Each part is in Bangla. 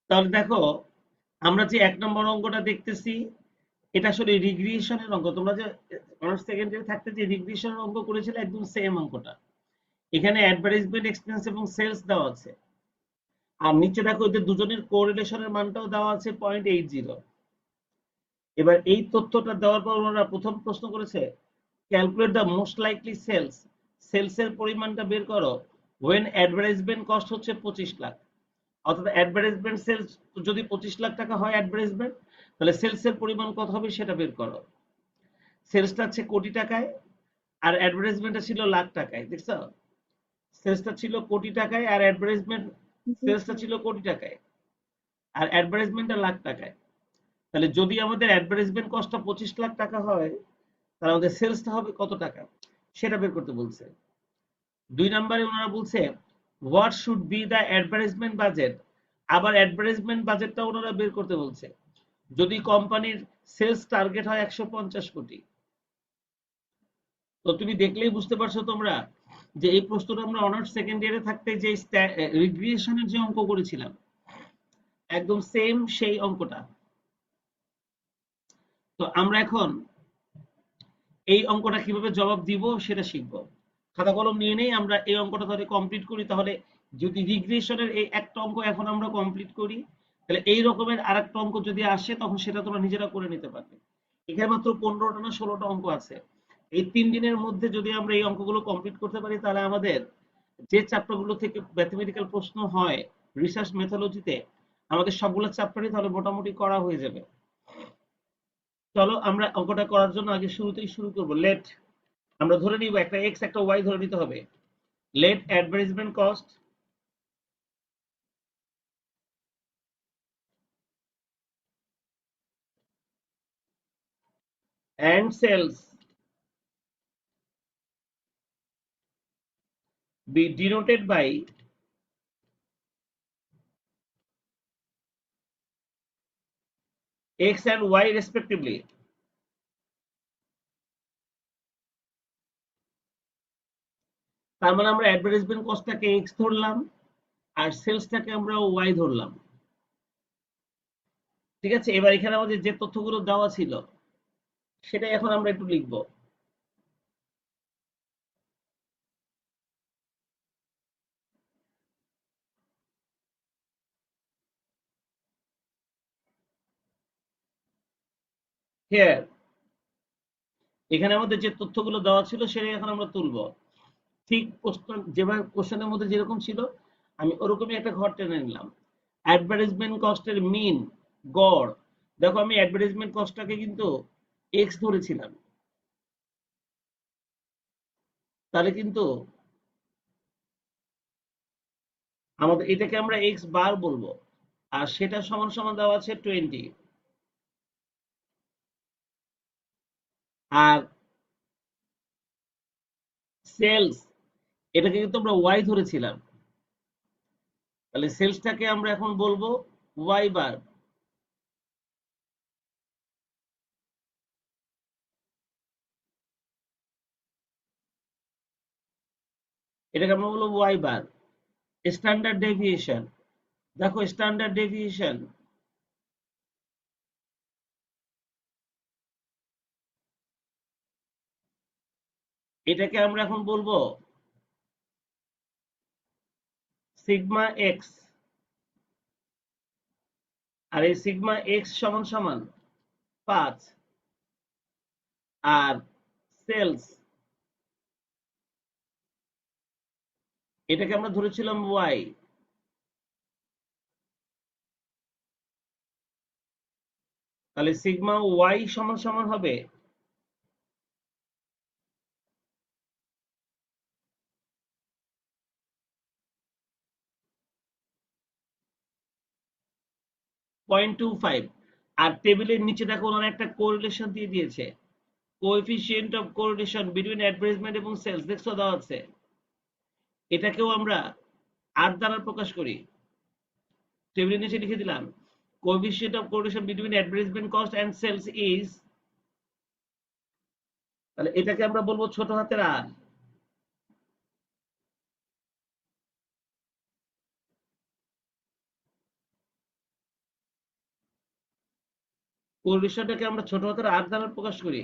তাহলে দেখো, আমরা যে ১ নম্বর অঙ্কটা দেখতেছি, এটা আসলে রিগ্রেশনের অঙ্ক। তোমরা যে অনার্স সেকেন্ড ইয়ারে থাকতে যে রিগ্রেশনের অঙ্ক করেছিলে, একদম সেম অঙ্কটা। এখানে অ্যাডভার্টাইজমেন্ট এক্সপেন্স এবং সেলস দেওয়া আছে। আর নিচে দেখো এদের দুজনের কোরিলেশনের মানটাও দেওয়া আছে 0.80। এবার এই তথ্যটা দেওয়ার পর ওনারা প্রথম প্রশ্ন করেছে, calculate the most likely sales. সেলসের পরিমাণটা বের করো ওয়েন অ্যাডভার্টাইজমেন্ট কস্ট হচ্ছে 25 লাখ। অর্থাৎ অ্যাডভার্টাইজমেন্ট সেলস যদি 25 লাখ টাকা হয় অ্যাডভার্টাইজমেন্ট, তাহলে সেলসের পরিমাণ কত হবে সেটা বের করো। সেলসটা হচ্ছে কোটি টাকায়, আর অ্যাডভার্টাইজমেন্টটা ছিল লাখ টাকায়। দেখছো, সেলসটা ছিল কোটি টাকায় আর অ্যাডভার্টাইজমেন্ট, জি সেলসটা স্যার। ছিল কোটি টাকায় আর অ্যাডভার্টাইজমেন্টটা লাখ টাকায়। তাহলে যদি আমাদের অ্যাডভার্টাইজমেন্ট কস্টটা 25 লাখ টাকা হয়, তাহলে আমাদের সেলসটা হবে কত টাকা সেটা বের করতে বলছে। ২ নম্বরে ওনারা বলছে what should be the advertisement budget. আবার অ্যাডভার্টাইজমেন্ট বাজেটটা ওনারা বের করতে বলছে। যদি কোম্পানির সেলস টার্গেট হয় ১৫০ কোটি, তো তুমি দেখলেই বুঝতে পারছো তোমরা যে এই প্রশ্নটা আমরা অনার্স সেকেন্ড ইয়ারে থাকতে যে রিগ্রেশনের যে অঙ্ক করেছিলাম, একদম সেম সেই অঙ্কটা। তো আমরা এখন এই অঙ্কটা কিভাবে জবাব দিব সেটা শিখবো। খাতা কলম নিয়ে নেই, আমরা এই অঙ্কটা তাহলে কমপ্লিট করি। তাহলে যদি রিগ্রেশনের এই একটা অঙ্ক এখন আমরা কমপ্লিট করি, তাহলে এই রকমের আরেকটা অঙ্ক যদি আসে তখন সেটা তোমরা নিজেরা করে নিতে পারবে। এখানে মাত্র 15টা না 16টা অঙ্ক আছে। এই 3 দিনের মধ্যে যদি আমরা এই অঙ্কগুলো কমপ্লিট করতে পারি, তাহলে আমাদের যে চ্যাপ্টারগুলো থেকে ম্যাথমেটিক্যাল প্রশ্ন হয় রিসার্চ মেথোলজিতে, আমাদের সবগুলো চ্যাপ্টারই তাহলে মোটামুটি করা হয়ে যাবে। চলো আমরা অঙ্কটা করার জন্য আগে শুরুতেই শুরু করবো। লেট, আমরা ধরে নিব একটা এক্স একটা ওয়াই ধরে নিতে হবে। Let advertisement cost and sales be denoted by x and y respectively. তার মানে আমরা অ্যাডভার্টাইজমেন্ট কস্টটাকে এক্স ধরলাম আর সেলসটাকে আমরা ওয়াই ধরলাম। ঠিক আছে, এবার এখানে আমাদের যে তথ্যগুলো দেওয়া ছিল সেটাই এখন আমরা একটু লিখবো। হিয়ার, এখানে আমাদের যে তথ্যগুলো দেওয়া ছিল সেটাই এখন আমরা তুলবো। ঠিক প্রশ্ন যেভাবে কোশ্চেনের মধ্যে যেরকম ছিল, আমি ওরকমই একটা ঘর টেনে নিলাম। অ্যাডভার্টাইজমেন্ট কস্টের মিন, গড়। দেখো আমি অ্যাডভার্টাইজমেন্ট কস্টটাকে কিন্তু এক্স ধরেছিলাম, তাহলে কিন্তু আমাদের এটাকে আমরা এক্স বার বলবো। আর সেটা সমান সমান দেওয়া আছে 20। আর সেলস, এটাকে কিন্তু আমরা ওয়াই ধরেছিলাম, তাহলে সেলসটাকে আমরা এখন বলবো ওয়াই বার। এটাকে আমরা বলবো ওয়াই বার। স্ট্যান্ডার্ড ডেভিয়েশন, দেখো স্ট্যান্ডার্ড ডেভিয়েশন, এটাকে আমরা এখন বলবো সিগমা এক্স। আর এই সিগমা এক্স সমান সমান 5। আর সেলস, এটাকে আমরা ধরেছিলাম ওয়াই, তাহলে সিগমা ওয়াই সমান সমান হবে 0.25। আর টেবিলের নিচে দেখো ওনারা একটা কোরিলেশন দিয়ে দিয়েছে, coefficient of correlation between advertisement এবং সেলস। দেখছো দেওয়া আছে, এটাকেও আমরা আর দ্বারা প্রকাশ করি। টেবিলের নিচে লিখে দিলাম coefficient of correlation between advertisement cost and sales is, তাহলে এটাকে আমরা বলবো ছোট হাতের আর। কোরিলেশনটাকে আমরা ছোট হাতের আর দ্বারা প্রকাশ করি,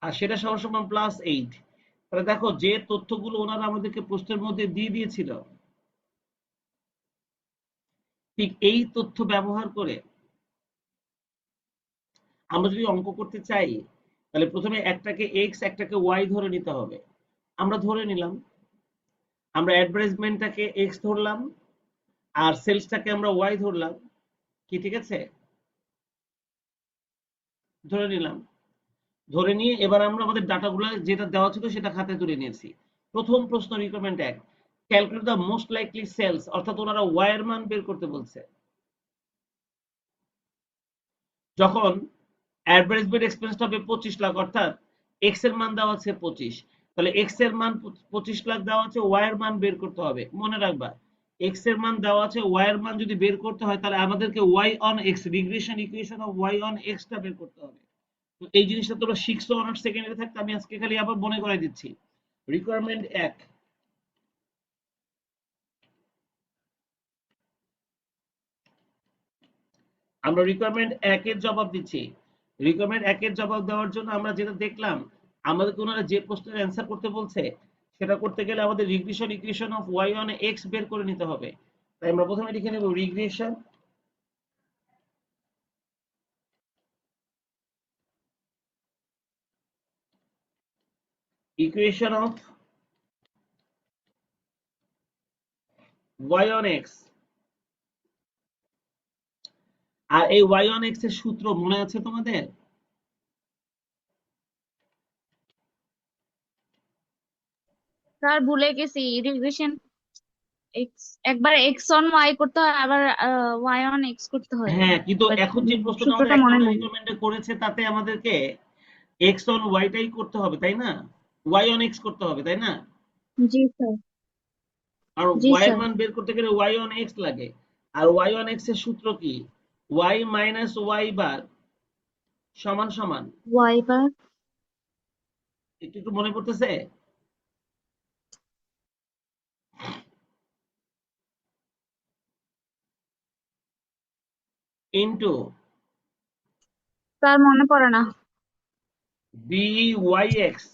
আর সেটা সমান +8। তাহলে দেখো যে তথ্যগুলো ওনারা আমাদেরকে প্রশ্নের মধ্যে দিয়ে দিয়েছিল, ঠিক এই তথ্য ব্যবহার করে আমরা যদি অঙ্ক করতে চাই, তাহলে প্রথমে একটাকে এক্স একটাকে ওয়াই ধরে নিতে হবে। আমরা ধরে নিলাম, আমরা অ্যাডভার্টাইজমেন্টটাকে এক্স ধরলাম আর সেলসটাকে আমরা ওয়াই ধরলাম, কি ঠিক আছে? ধরে নিলাম, ধরে নিয়ে এবার আমরা আমাদের ডাটাগুলো যেটা দেওয়া ছিল সেটা খাতায় তুলে নিয়েছি। প্রথম প্রশ্ন requirement 1, calculate the most likely sales, অর্থাৎ ওনারা ওয়াই এর মান বের করতে বলছে। যখন অ্যাডভার্টাইজমেন্ট এক্সপেন্স হবে 25 লাখ, অর্থাৎ এক্স এর মান দেওয়া আছে 25, তাহলে এক্স এর মান 25 লাখ দেওয়া আছে, ওয়াই এর মান বের করতে হবে। মনে রাখবা, এক্স এর মান দেওয়া আছে, ওয়াই এর মান যদি বের করতে হয় তাহলে আমাদেরকে Y on X, regression equation of Y on X টা বের করতে হবে। তো এই জিনিসটা তোমরা শিখছো অনার্স সেকেন্ডারি থাকতে, আমি আজকে খালি আবার মনে করাই দিচ্ছি। রিকোয়ারমেন্ট 1, আমরা রিকোয়ারমেন্ট 1 এর জবাব দিচ্ছি। রিকোয়ারমেন্ট 1 এর জবাব দেওয়ার জন্য আমরা যেটা দেখলাম, আমাদেরকে ওনারা যে প্রশ্নের অ্যান্সার করতে বলছে সেটা করতে গেলে আমাদের regression equation of Y on X বের করে নিতে হবে। তাই আমরা প্রথমে লিখে নেব regression equation of Y on X. আর এই ওয়াই অন এক্স এর সূত্র মনে আছে তোমাদের? স্যার ভুলে গেছি। রিগ্রেশন এক্স, একবার এক্স অন ওয়াই করতে হয়, আবার ওয়াই অন এক্স করতে হয়। হ্যাঁ, কিন্তু বাট এখন যে প্রশ্নটা আমাদের সূত্রটা 1 মনে নম্বর নেই। রিকোয়ারমেন্টে করেছে তাতে আমাদেরকে এক্স অন ওয়াইটাই করতে হবে, তাই না? ওয়াই অন এক্স করতে হবে, তাই না? জি স্যার। আর জি ওয়াই এর স্যার। মান বের করতে গেলে ওয়াই অন এক্স লাগে। আর ওয়াই অন এক্স এর সূত্র কি? ওয়াই মাইনাস ওয়াই বার সমান সমান, ওয়াই বার। একটু একটু মনে পড়তেছে? ইন্টু স্যার মনে পড়ে না। B Y X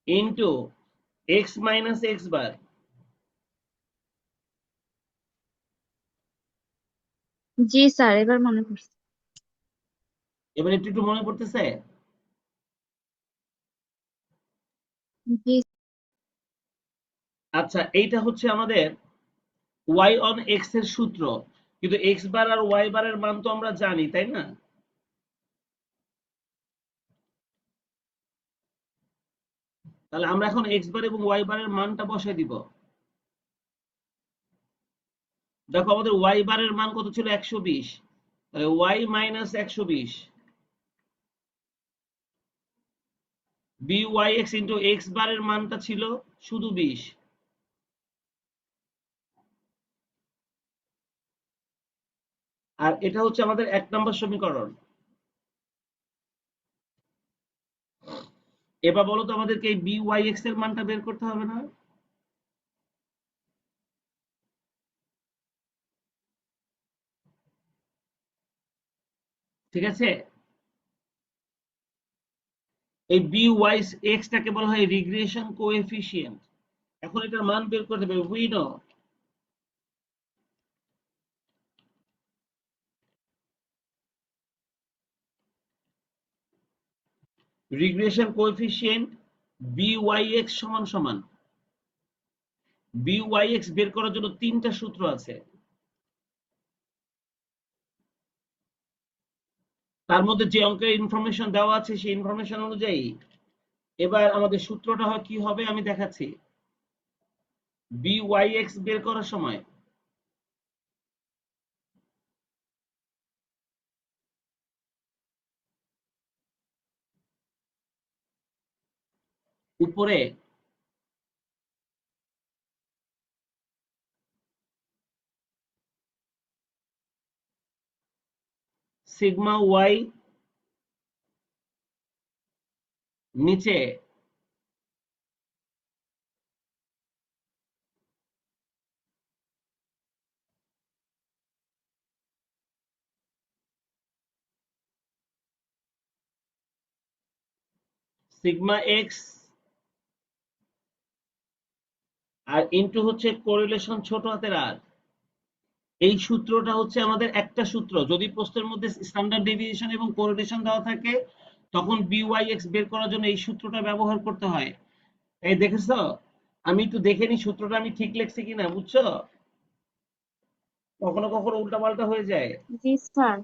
into X minus X bar. জি স্যার, এবার মনে পড়ছে। এবার একটু একটু মনে পড়তেছে? জি। আচ্ছা, এইটা হচ্ছে আমাদের ওয়াই অন এক্স এর সূত্র, কিন্তু এক্স বার আর ওয়াই বারের মান তো আমরা জানি, তাই না? তাহলে আমরা এখন এক্স বার এবং ওয়াই বারের মানটা বসাই দিব। দেখো আমাদের ওয়াই বারের মান কত ছিল? 120। তাহলে Y minus 120 B Y X into X বারের মানটা ছিল শুধু 20। আর এটা হচ্ছে আমাদের 1 নম্বর সমীকরণ। এবার বলো তো আমাদেরকে এই বি ওয়াই এক্স এর মানটা বের করতে হবে না? ঠিক আছে, এই বি ওয়াই এক্স টাকে বলা হয় রিগ্রেশন কোএফিসিয়েন্ট। এখন এটার মান বের করতে হবে। We know regression coefficient B Y X সমান সমান, বি ওয়াই এক্স বের করার জন্য 3টা সূত্র আছে। তার মধ্যে যে অঙ্কের ইনফরমেশন দেওয়া আছে সেই ইনফরমেশন অনুযায়ী এবার আমাদের সূত্রটা হয় কি হবে আমি দেখাচ্ছি। বি ওয়াই এক্স বের করার সময় উপরে সিগমা ওয়াই, নিচে সিগমা এক্স আর ইনটু হচ্ছে কোরিলেশন ছোট হাতের আর। এই সূত্রটা হচ্ছে আমাদের একটা সূত্র, যদি প্রশ্নের মধ্যে স্ট্যান্ডার্ড ডেভিয়েশন এবং কোরিলেশন দেওয়া থাকে তখন বিওয়াইএক্স বের করার জন্য এই সূত্রটা ব্যবহার করতে হয়। এই দেখেছো, আমি একটু দেখে নি সূত্রটা আমি ঠিক লিখছি কিনা, বুঝছো? কখনো কখনো উল্টাপাল্টা হয়ে যায়। জি স্যার।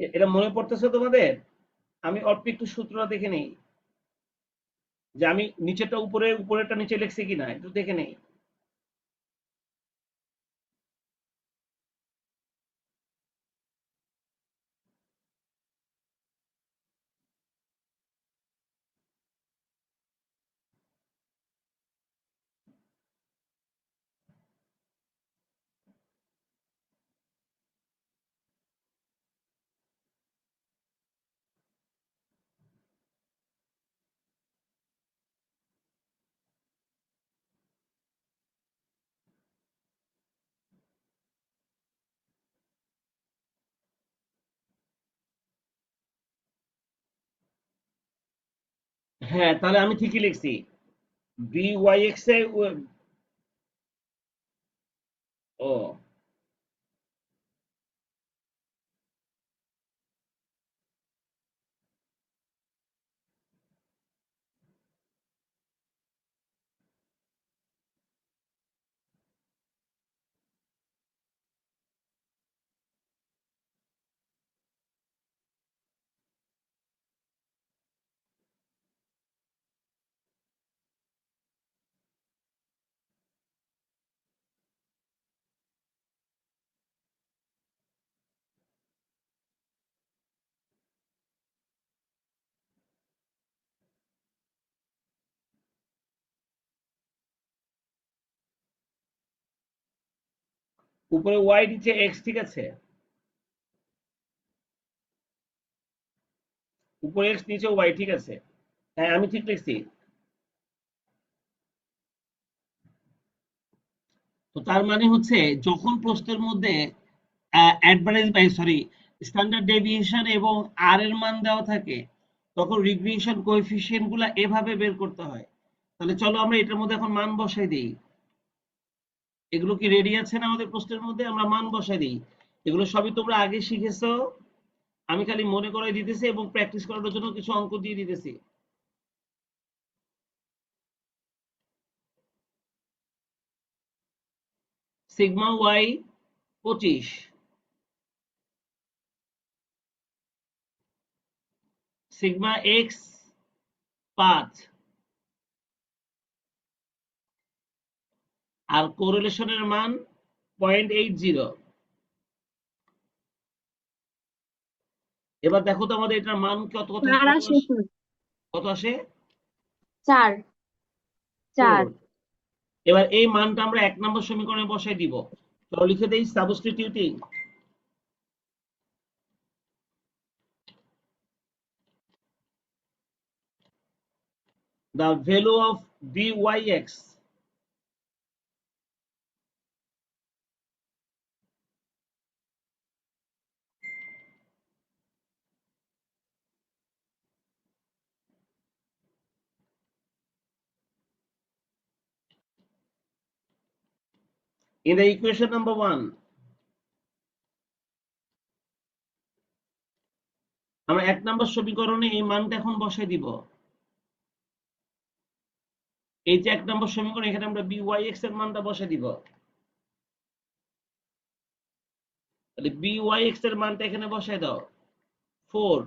এটা মনে পড়তেছে তোমাদের? আমি অল্প একটু সূত্রটা দেখে নেই, যে আমি নিচেরটা উপরে, উপরেরটা নিচে লিখছি কিনা একটু দেখে নেই। হ্যাঁ, তাহলে আমি ঠিকই লিখছি। বিওয়াইএক্স এ ও উপরে ওয়াই নিচে এক্স, ঠিক আছে? উপরে এক্স নিচে ওয়াই, ঠিক আছে? হ্যাঁ, আমি ঠিক লিখছি। তো তার মানে হচ্ছে যখন প্রশ্নের মধ্যে অ্যাডভারেজ বাই সরি স্ট্যান্ডার্ড ডেভিয়েশন এবং আর এর মান দেওয়া থাকে তখন রিগ্রেশন কোএফিসিয়েন্ট গুলা এভাবে বের করতে হয়। তাহলে চলো আমরা এটার মধ্যে এখন মান বসাই দিই। এগুলো কি রেডি আছে না আমাদের প্রশ্নের মধ্যে? আমরা মান বসাই দিই। এগুলো সবই তোমরা আগে শিখেছো, আমি খালি মনে করাই দিতেছি এবং প্র্যাকটিস করানোর জন্য কিছু অঙ্ক দিয়ে দিতেছি। সিগমা ওয়াই 25, সিগমা এক্স 5, আর কোরিলেশনের মান 0.80। এবার দেখো তো আমাদের এটার মান কত কত চার কত আসে স্যার। কত আসে? চার। 4। চার। এবার এই মানটা আমরা 1 নম্বর সমীকরণে বসাই দিব। চলো লিখে দেই, substituting the value of byx in the equation number 1। আমরা 1 নম্বর সমীকরণে এই মানটা এখন বসাই দিব। এই যে 1 নম্বর সমীকরণ, এখানে আমরা byx এর মানটা বসাই দিব। তাহলে byx এর মানটা এখানে বসাই দাও 4।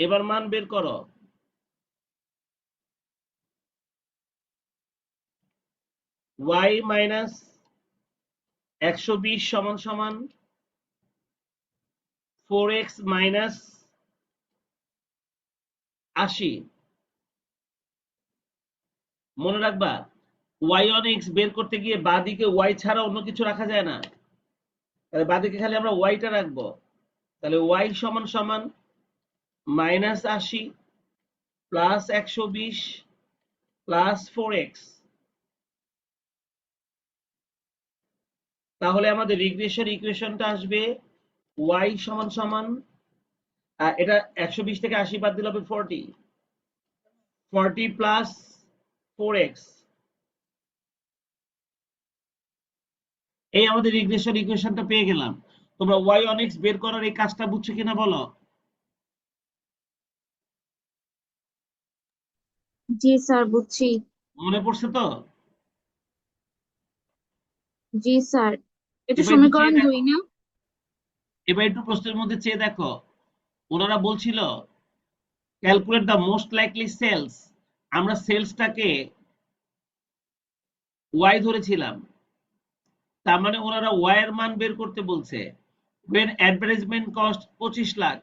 এবার মান বের করো। y মাইনাস 120 সমান সমান 4x মাইনাস 80। মনে রাখবা, y on x বের করতে গিয়ে বাঁদিকে y ছাড়া অন্য কিছু রাখা যায় না। তাহলে বাঁদিকে খালি আমরা y টা রাখবো। তাহলে y সমান সমান -80 প্লাস 120 প্লাস 4x। তাহলে আমাদের রিগ্রেশন ইকুয়েশনটা আসবে y সমান সমান এটা 120 থেকে 80 বাদ দিলে হবে 40, 40 প্লাস 4x। এই আমাদের রিগ্রেশন ইকুয়েশনটা পেয়ে গেলাম। তোমরা y on x বের করার এই কাজটা বুঝছো কিনা বলো। জি স্যার, বুঝছি। মনে পড়ছে তো? জি স্যার, এটা এবার একটু চেয়ে সমীকরণ 2 দেখো, না? এবার একটু প্রশ্নের মধ্যে চেয়ে দেখো। ওনারা বলছিল calculate the most likely sales. আমরা সেলসটাকে ওয়াই ধরেছিলাম, তার মানে ওনারা ওয়াই এর মান বের করতে বলছে। when advertisement cost 25 lakh,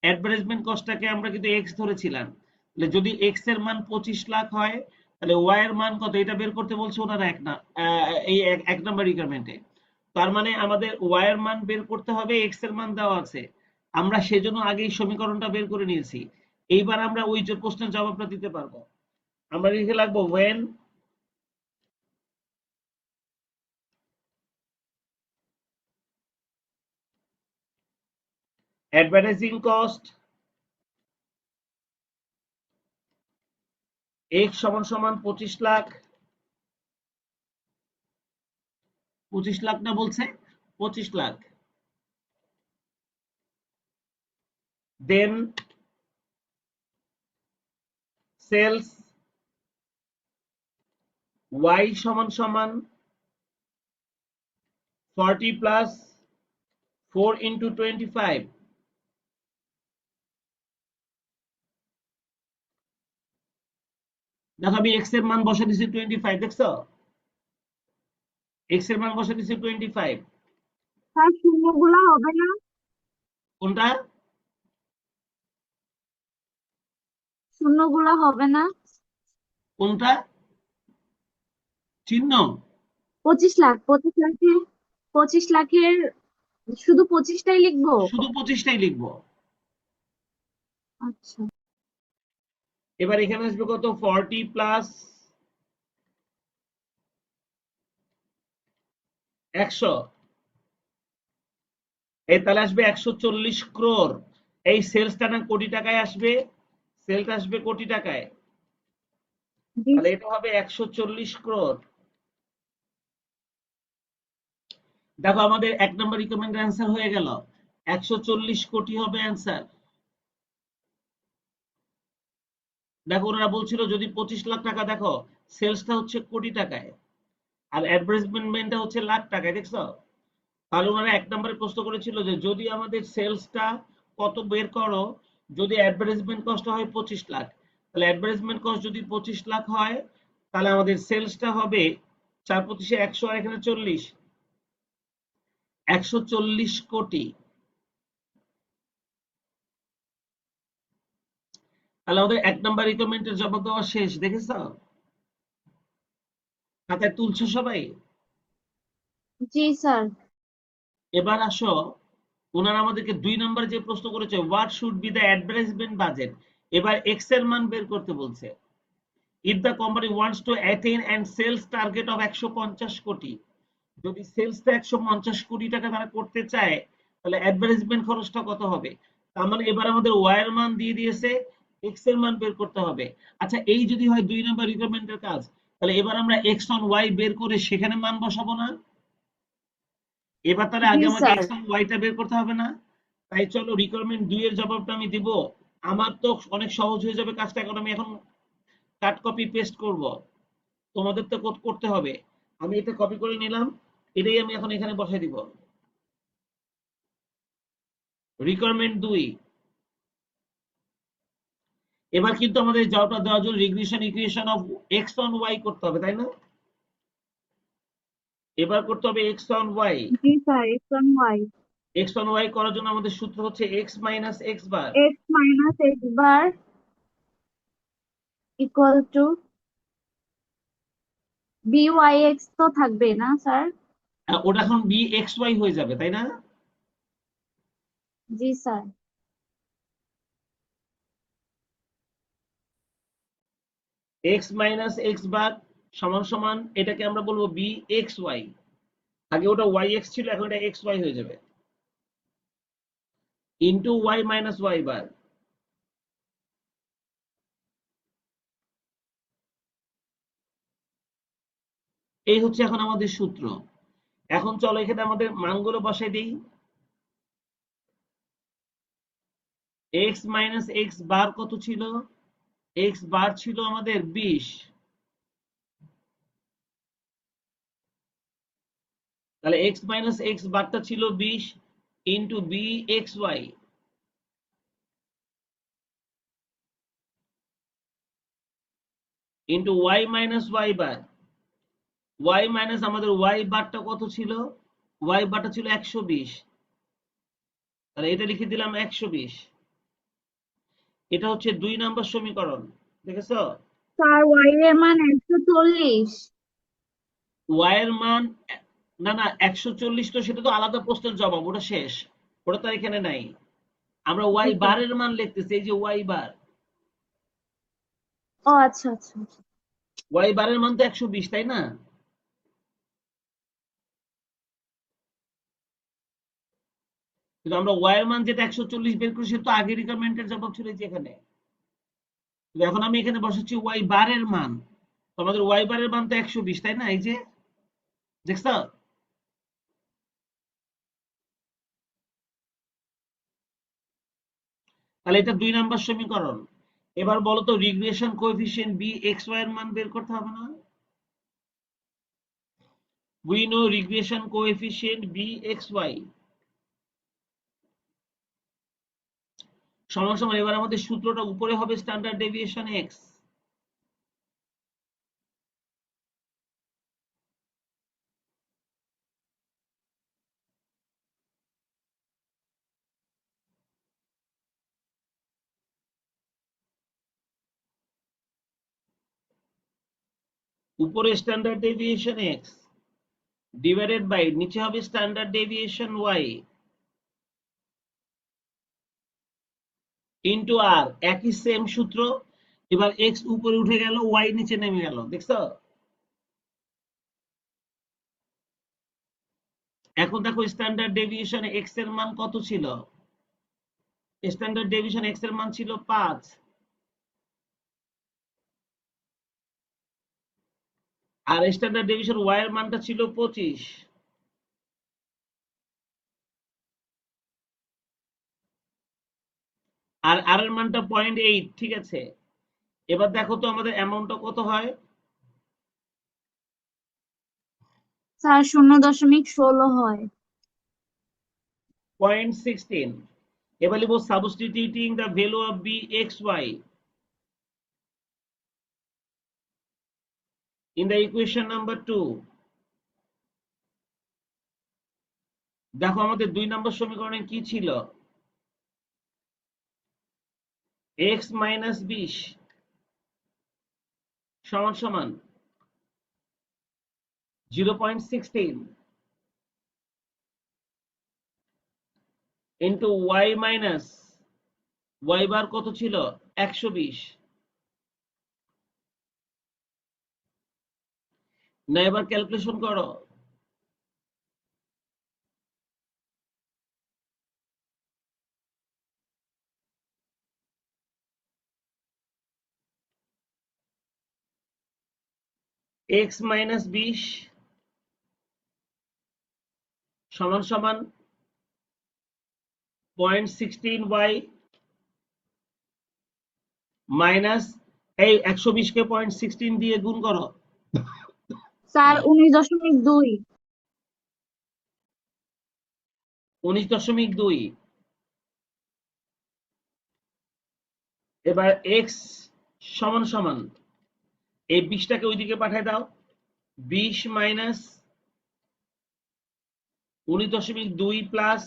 advertisement কস্টটাকে আমরা কিন্তু এক্স ধরেছিলাম, তাহলে যদি এক্স এর মান 25 লাখ হয় তাহলে ওয়াই এর মান কত এটা বের করতে বলছে ওনারা এই এক নাম্বার রিকোয়ারমেন্টে। তার মানে আমাদের ওয়াই এর মান বের করতে হবে, এক্স এর মান দেওয়া আছে, আমরা সেজন্য আগেই সমীকরণটা বের করে নিয়েছি। এইবার আমরা ওই যে প্রশ্নের জবাবটা দিতে পারবো। আমরা লিখে রাখবো when অ্যাডভার্টাইজিং কস্ট এক্স সমান সমান 25 লাখ, 25 লাখ না বলছে, 25 লাখ। দেন সেলস ওয়াই সমান সমান 40 প্লাস 4 ইন্টু 25। দেখো আমি এক্স এর মান বসে দিচ্ছি 25, দেখছো? এক্স এর মান বসে দিচ্ছি 25। স্যার, শূন্যগুলা হবে না? কোনটা? শূন্যগুলা হবে না? কোনটা চিহ্ন? 25 লাখ, 25 লাখের, 25 লাখের শুধু 25টাই লিখবো? শুধু 25টাই লিখবো। আচ্ছা। এবার এখানে আসবে কত, 40 প্লাস 100, এই তাহলে আসবে 140 ক্রোর। এই সেলসটা না কোটি টাকায় আসবে, সেলটা আসবে কোটি টাকায়, জি। তাহলে এটা হবে 140 ক্রোর। দেখো আমাদের এক নম্বর রিকমেন্ডের অ্যান্সার হয়ে গেল, 140 কোটি হবে অ্যান্সার। দেখো ওনারা বলছিল যদি 25 লাখ টাকা, দেখো সেলসটা হচ্ছে কোটি টাকায় আর অ্যাডভার্টাইজমেন্টটা হচ্ছে লাখ টাকায়, দেখছো? তাহলে ওনারা এক নম্বরে প্রশ্ন করেছিল যে যদি আমাদের সেলসটা কত বের করো, যদি অ্যাডভার্টাইজমেন্ট কস্ট হয় 25 লাখ, তাহলে অ্যাডভার্টাইজমেন্ট কস্ট যদি 25 লাখ হয় তাহলে আমাদের সেলসটা হবে 4 25 100 আর এখানে 40, 140 কোটি। তাহলে আমাদের এক নম্বর রিকমেন্ডের জবাব দেওয়া শেষ, দেখেছ? খাতায় তুলছো সবাই? জি স্যার। এবার আসো, ওনারা আমাদেরকে 2 নম্বর যে প্রশ্ন করেছে what should be the advertisement budget, এবার এক্স এর মান বের করতে বলছে। If the company wants to attain and sales target of 150 crore, যদি সেলসটা 150 কোটি টাকা তারা করতে চায় তাহলে অ্যাডভার্টাইজমেন্ট খরচটা কত হবে। তার মানে এবার আমাদের ওয়াই এর মান দিয়ে দিয়েছে, এক্স এর মান বের করতে হবে। আচ্ছা এই যদি হয় 2 নম্বর রিকোয়ারমেন্টের কাজ, তাহলে এবার আমরা এক্স অন ওয়াই বের করে সেখানে মান বসাবো না? এবার তাহলে জি আগে আমাকে স্যার। এক্স অন ওয়াইটা বের করতে হবে না? তাই চলো রিকোয়ারমেন্ট 2 এর জবাবটা আমি দিব। আমার তো অনেক সহজ হয়ে যাবে কাজটা, কারণ আমি এখন কাট কপি পেস্ট করব, তোমাদের তো করতে হবে। আমি এটা কপি করে নিলাম, এটাই আমি এখন এখানে বসাই দিব। রিকোয়ারমেন্ট 2, এবার কিন্তু আমাদের জবটা দেওয়ার জন্য regression equation of X on Y করতে হবে, তাই না? এবার করতে হবে এক্স অন ওয়াই। জি sir, X on Y. X on Y করার জন্য আমাদের সূত্র হচ্ছে X minus X bar. X minus X bar equal to B Y X তো থাকবে না স্যার? ওটা এখন বি এক্স ওয়াই হয়ে যাবে, তাই না? জি স্যার। এক্স মাইনাস এক্স বার সমান সমান এটাকে আমরা বলবো বি এক্স ওয়াই। আগে ওটা ওয়াই এক্স ছিল, এখন এটা এক্স ওয়াই হয়ে যাবে। ইন্টু ওয়াই মাইনাস ওয়াই বার। এই হচ্ছে এখন আমাদের সূত্র। এখন চলো এখানে আমাদের মানগুলো বসাই দিই। এক্স মাইনাস এক্স বার কত ছিল? এক্স বার ছিল আমাদের 20। তাহলে এক্স মাইনাস এক্স বারটা ছিল 20 into B X Y into Y minus Y bar. Y minus আমাদের ওয়াই বারটা কত ছিল? ওয়াই বারটা ছিল 120। তাহলে এটা লিখে দিলাম 120। এটা হচ্ছে 2 নম্বর সমীকরণ। দেখেছো? স্যার ওয়াই এর মান 140। ওয়াই এর মান, না না, 140 তো সেটা তো আলাদা প্রশ্নের জবাব, ওটা শেষ, ওটা তো এখানে নাই। আমরা জি ওয়াই স্যার। বারের মান লিখতেছি, এই যে ওয়াই বার। ও আচ্ছা আচ্ছা আচ্ছা। ওয়াই বারের মান তো 120, তাই না? কিন্তু আমরা ওয়াই এর মান যেটা 140 বের করি সেটা তো আগের রিকোয়ারমেন্টের জবাব ছিল এই যে এখানে। কিন্তু এখন আমি এখানে বসাচ্ছি ওয়াই বারের মান। তো আমাদের ওয়াই বারের মান তো 120, তাই না? এই যে, দেখছো? তাহলে এটা 2 নম্বর সমীকরণ। এবার বলো তো regression coefficient B X Y এর মান বের করতে হবে না? We know regression coefficient B X Y সমান সমান, এবার আমাদের সূত্রটা উপরে হবে স্ট্যান্ডার্ড ডেভিয়েশন এক্স। উপরে standard deviation X divided by নিচে হবে standard deviation Y into R, একই সেম সূত্র। এবার এক্স উপরে উঠে গেল, ওয়াই নিচে নেমে গেল, দেখছো? এখন দেখো স্ট্যান্ডার্ড ডেভিয়েশন এক্স এর মান কত ছিল? স্ট্যান্ডার্ড ডেভিয়েশন এক্স এর মান ছিল 5, আর স্ট্যান্ডার্ড ডেভিয়েশন ওয়াই এর মানটা ছিল 25, আর আর এর মানটা 0.8। ঠিক আছে, এবার দেখো তো আমাদের অ্যামাউন্টটা কত হয়? স্যার 0.16 হয়। 0.16। এবার লিখবো substituting the value of B X Y in the equation number 2। দেখো আমাদের 2 নম্বর সমীকরণে কি ছিল? এক্স মাইনাস 20 সমান সমান 0.16 ইন্টু ওয়াই মাইনাস ওয়াই বার কত ছিল? 120। না, এবার ক্যালকুলেশন করো। এক্স মাইনাস 20 সমান সমান 0.16 ওয়াই মাইনাস, এই 120 কে 0.16 দিয়ে গুণ করো। স্যার 19.2। 19.2। এবার এক্স সমান সমান, এই 20টাকে ওইদিকে পাঠিয়ে দাও। 20 মাইনাস 19.2 প্লাস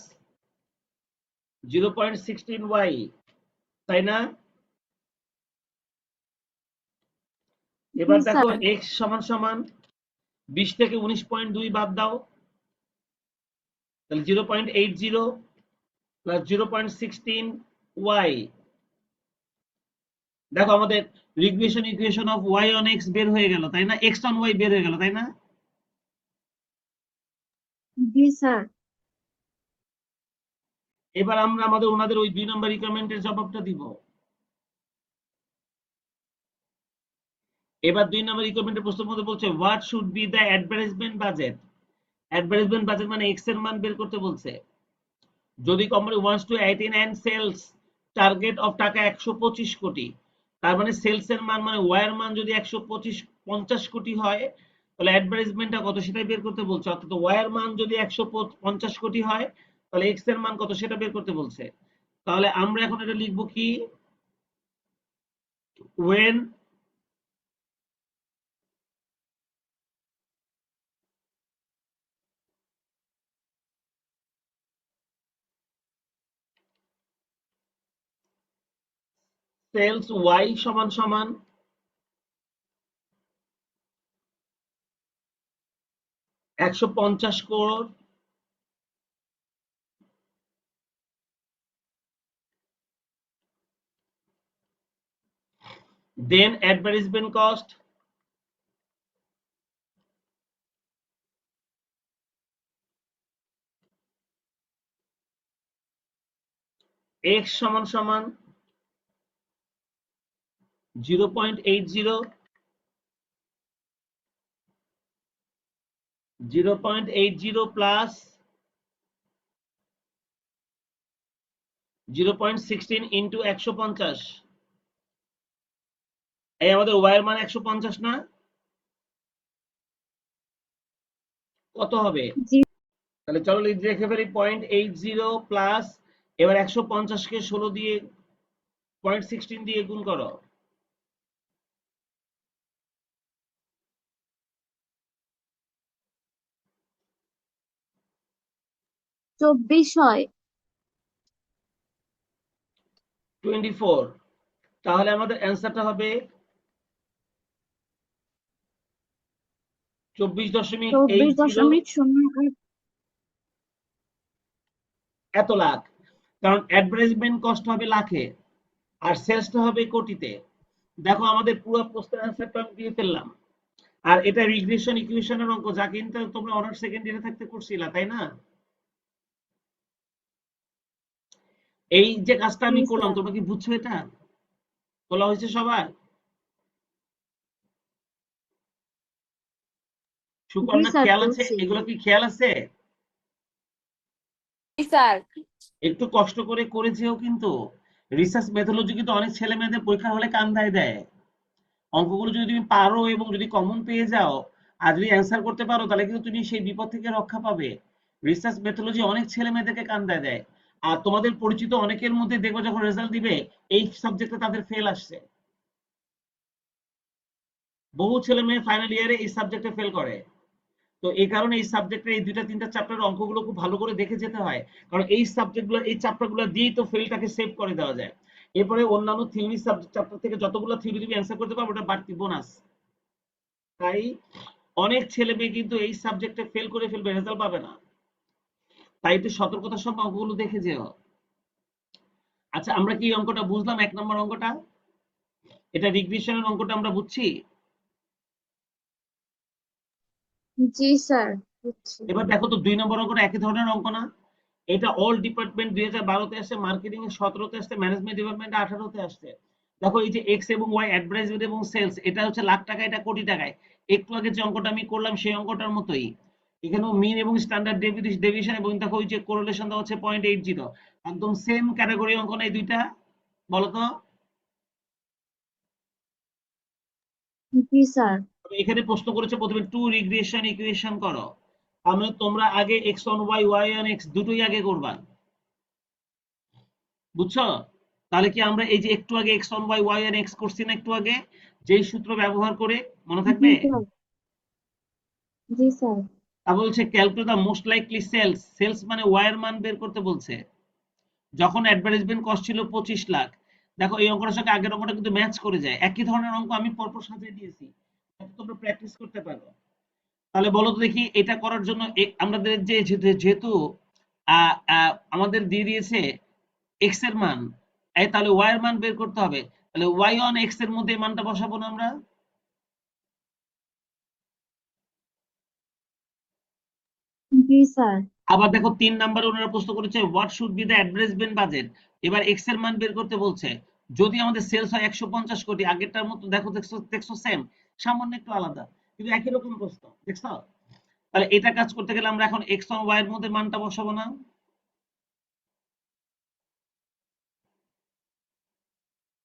0.16 ওয়াই, তাই না? জি এবার দেখো স্যার। এক্স সমান সমান 20 থেকে 19.2 বাদ দাও, তাহলে 0.80 প্লাস 0.16 ওয়াই। দেখো আমাদের regression equation of Y on X বের হয়ে গেল, তাই না? এক্স অন ওয়াই বের হয়ে গেল, তাই না? জি স্যার। এবার আমরা আমাদের ওনাদের ওই 2 নম্বর রিকোয়ারমেন্টের জবাবটা দিব। এবার 2 নম্বর রিকোয়ারমেন্টের প্রশ্নের মধ্যে বলছে what should be the advertisement budget. Advertisement budget মানে এক্স এর মান বের করতে বলছে। যদি company wants to attain and sales target of টাকা 125 কোটি, তার মানে সেলস এর মান মানে ওয়াই এর মান যদি 150 কোটি হয়, তাহলে অ্যাডভার্টাইজমেন্টটা কত সেটাই বের করতে বলছে। অর্থাৎ ওয়াই এর মান যদি 150 কোটি হয়, তাহলে এক্স এর মান কত সেটা বের করতে বলছে। তাহলে আমরা এখন এটা লিখবো কি, when সেলস ওয়াই সমান সমান 150 crore, then advertisement cost x সমান সমান 0.80, 0.80 প্লাস 0.16 ইন্টু 150। এই আমাদের ওয়াই এর মান 150 না, কত হবে? জি তাহলে চলো লিখে ফেলি 0.80 প্লাস, এবার 150 কে 16 দিয়ে 0.16 দিয়ে গুণ করো। 24 হয়। 24। তাহলে আমাদের অ্যান্সারটা হবে 24.80 24.08। এত লাখ। কারণ অ্যাডভার্টাইজমেন্ট কস্ট হবে লাখে, আর সেলসটা হবে কোটিতে। দেখো আমাদের পুরো প্রশ্নের অ্যান্সারটা আমি দিয়ে ফেললাম। আর এটা রিগ্রেশন ইকুয়েশনের অঙ্ক, যা কিন্তু তোমরা অনার্স সেকেন্ড ইয়ারে থাকতে করছিলা, তাই না? এই যে কাজটা জি আমি করলাম, স্যার। তোমরা কি বুঝছো? এটা বলা হয়েছে সবার? জি সুকন্যা স্যার খেয়াল আছে? বলছি। এগুলো কি খেয়াল আছে? জি স্যার। একটু কষ্ট করে করেছেও কিন্তু। রিসার্চ মেথোলজি কিন্তু অনেক ছেলে মেয়েদের পরীক্ষা হলে কান্দায় দেয়। অঙ্কগুলো যদি তুমি পারো এবং যদি কমন পেয়ে যাও আর যদি অ্যান্সার করতে পারো, তাহলে কিন্তু তুমি সেই বিপদ থেকে রক্ষা পাবে। রিসার্চ মেথোলজি অনেক ছেলে মেয়েদেরকে কান্দায় দেয়। আর তোমাদের পরিচিত অনেকের মধ্যে দেখবে যখন রেজাল্ট দিবে এই সাবজেক্টে তাদের ফেল আসছে। বহু ছেলে মেয়ে ফাইনাল ইয়ারে এই সাবজেক্টে ফেল করে। তো এই কারণে এই সাবজেক্টের এই 2টা 3টা চ্যাপ্টারের অঙ্কগুলো খুব ভালো করে দেখে যেতে হয়। কারণ এই সাবজেক্টগুলো এই চ্যাপ্টারগুলো দিয়েই তো ফেলটাকে সেভ করে দেওয়া যায়। এরপরে অন্যান্য থিওরি সাবজেক্ট চ্যাপ্টার থেকে যতগুলো থিওরি তুমি অ্যান্সার করতে পারবে ওটা বাড়তি বোনাস। তাই অনেক ছেলে মেয়ে কিন্তু এই সাবজেক্টে ফেল করে ফেলবে, রেজাল্ট পাবে না। তাই একটু সতর্কতার সঙ্গে অঙ্কগুলো দেখে যেও। আচ্ছা, আমরা কি এই অঙ্কটা বুঝলাম? 1 নম্বর অঙ্কটা, এটা রিগ্রেশনের অঙ্কটা আমরা বুঝছি। জি স্যার বুঝছি। এবার দেখো তো 2 নম্বর অঙ্কটা একই ধরনের অঙ্ক না? এটা অল ডিপার্টমেন্ট 2012-তে আসছে, মার্কেটিং এ 17-তে আসছে, ম্যানেজমেন্ট ডিপার্টমেন্ট 18-তে আসছে। দেখো এই যে এক্স এবং ওয়াই, অ্যাডভার্টাইজমেন্ট এবং সেলস, এটা হচ্ছে লাখ টাকা, এটা কোটি টাকায়। একটু আগে যে অঙ্কটা আমি করলাম সেই অঙ্কটার মতোই। এখানেও মিন এবং স্ট্যান্ডার্ড ডেভিয়েশন এবং দেখো ওই যে কোরিলেশন দেওয়া হচ্ছে 0.80। একদম সেম ক্যাটাগরি অঙ্ক না এই দুইটা? বলো তো। জি স্যার। তবে এখানে প্রশ্ন করেছে প্রথমে টু রিগ্রেশন ইকুয়েশন করো। তাহলে তোমরা আগে X on Y, Y on X দুটোই আগে করবা। বুঝছো? তাহলে কি আমরা এই যে একটু আগে X on Y, Y on X করছি না একটু আগে, যেই সূত্র ব্যবহার করে, মনে জি থাকবে? স্যার। জি স্যার। তা বলছে calculate the most likely sales, sales মানে ওয়াই এর মান বের করতে বলছে, যখন অ্যাডভার্টাইজমেন্ট কস্ট ছিল 25 লাখ। দেখো এই অঙ্কটার সঙ্গে আগের অঙ্কটা কিন্তু ম্যাচ করে যায়, একই ধরনের অঙ্ক আমি পরপর সাজিয়ে দিয়েছি, যাতে তোমরা প্র্যাকটিস করতে পারো। তাহলে বলো তো দেখি, এটা করার জন্য আমাদের যে যেহেতু আমাদের দিয়ে দিয়েছে এক্স এর মান, তাহলে ওয়াই এর মান বের করতে হবে। তাহলে ওয়াই অন এক্স এর মধ্যে এই মানটা বসাবো না আমরা? জি স্যার। আবার দেখো 3 নাম্বারে ওনারা প্রশ্ন করেছে what should be the advertisement budget. এবার এক্স এর মান বের করতে বলছে। যদি আমাদের সেলস হয় 150 কোটি, আগেরটার মতো দেখো দেখছো দেখছো সেম, সামান্য একটু আলাদা, কিন্তু একই রকম প্রশ্ন, দেখছো? তাহলে এটা কাজ করতে গেলে আমরা এখন এক্স অন ওয়াই এর মধ্যে মানটা বসাবো না?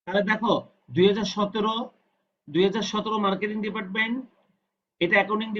তাহলে দেখো 2017 মার্কেটিং ডিপার্টমেন্ট, এটা অ্যাকাউন্টিং